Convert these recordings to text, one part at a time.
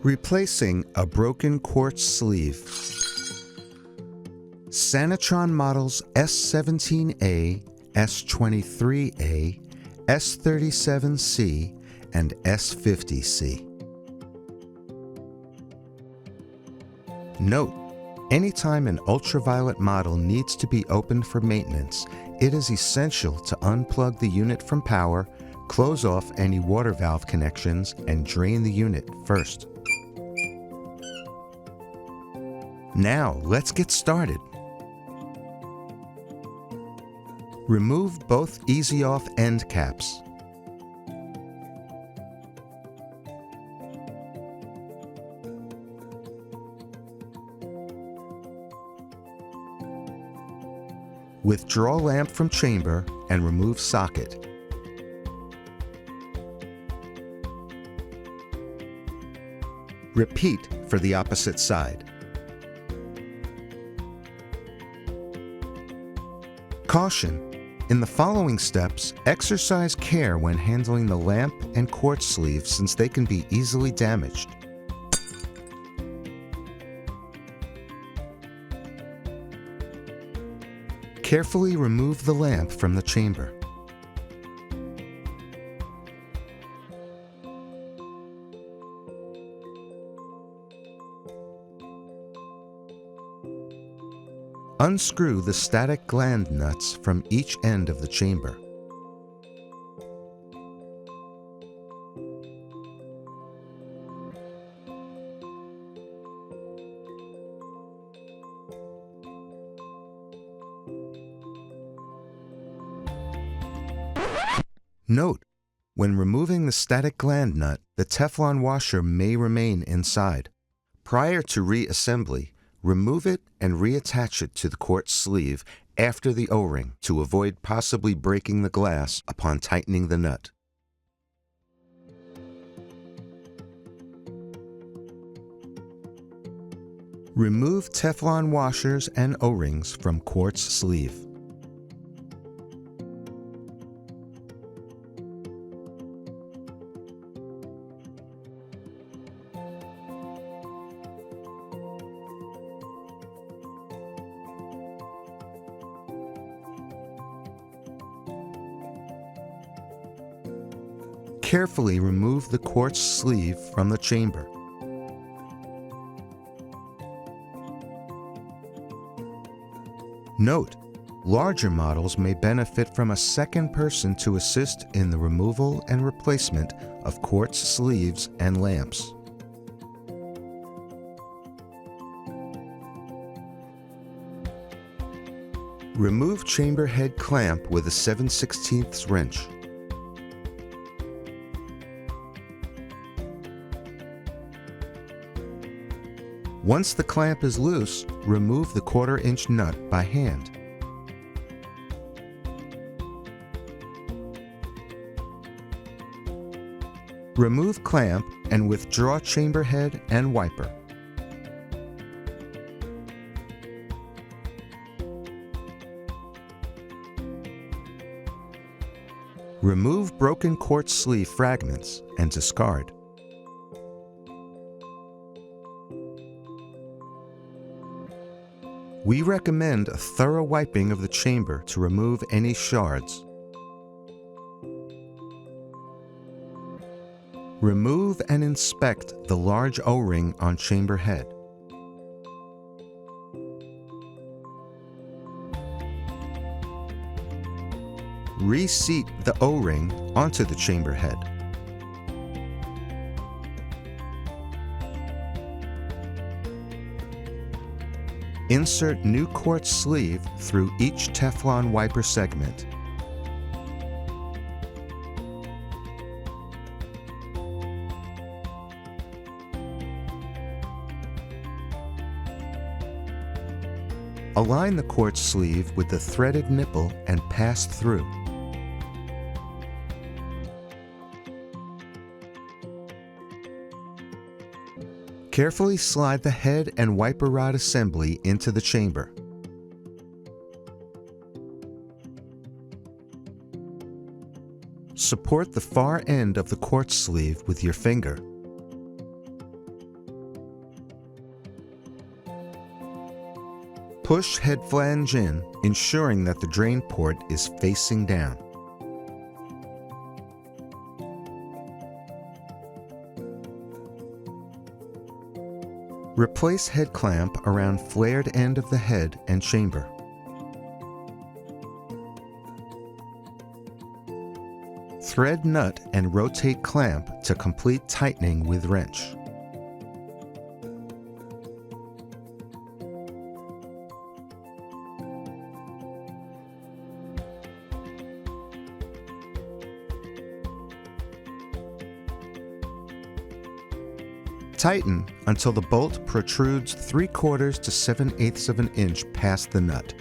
Replacing a broken quartz sleeve. Sanitron models S17A, S23A, S37C, and S50C. Note: anytime an ultraviolet model needs to be opened for maintenance, it is essential to unplug the unit from power, close off any water valve connections, and drain the unit first. Now, let's get started. Remove both easy-off end caps. Withdraw lamp from chamber and remove socket. Repeat for the opposite side. Caution: in the following steps, exercise care when handling the lamp and quartz sleeve since they can be easily damaged. Carefully remove the lamp from the chamber. Unscrew the static gland nuts from each end of the chamber. Note: when removing the static gland nut, the Teflon washer may remain inside. Prior to reassembly, remove it and reattach it to the quartz sleeve after the O-ring to avoid possibly breaking the glass upon tightening the nut. Remove Teflon washers and O-rings from quartz sleeve. Carefully remove the quartz sleeve from the chamber. Note: larger models may benefit from a second person to assist in the removal and replacement of quartz sleeves and lamps. Remove chamber head clamp with a 7/16 wrench. Once the clamp is loose, remove the 1/4-inch nut by hand. Remove clamp and withdraw chamber head and wiper. Remove broken quartz sleeve fragments and discard. We recommend a thorough wiping of the chamber to remove any shards. Remove and inspect the large O-ring on chamber head. Reseat the O-ring onto the chamber head. Insert new quartz sleeve through each Teflon wiper segment. Align the quartz sleeve with the threaded nipple and pass through. Carefully slide the head and wiper rod assembly into the chamber. Support the far end of the quartz sleeve with your finger. Push head flange in, ensuring that the drain port is facing down. Replace head clamp around flared end of the head and chamber. Thread nut and rotate clamp to complete tightening with wrench. Tighten until the bolt protrudes 3/4 to 7/8 of an inch past the nut.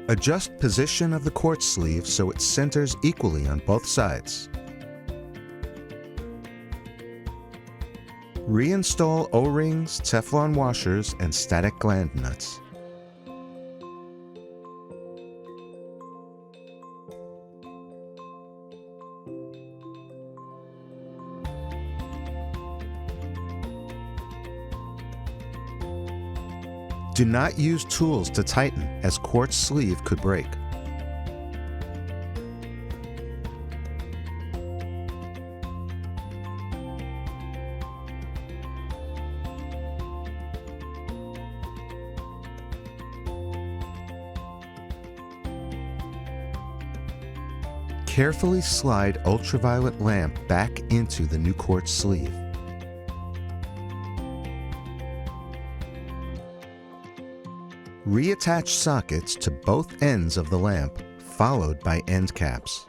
Adjust position of the quartz sleeve so it centers equally on both sides. Reinstall O-rings, Teflon washers, and static gland nuts. Do not use tools to tighten, as quartz sleeve could break. Carefully slide ultraviolet lamp back into the new quartz sleeve. Reattach sockets to both ends of the lamp, followed by end caps.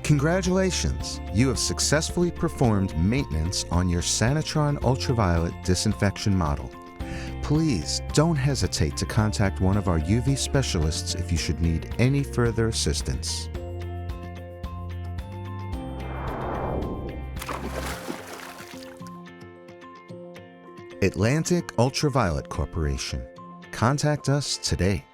Congratulations! You have successfully performed maintenance on your Sanitron ultraviolet disinfection model. Please don't hesitate to contact one of our UV specialists if you should need any further assistance. Atlantic Ultraviolet Corporation. Contact us today.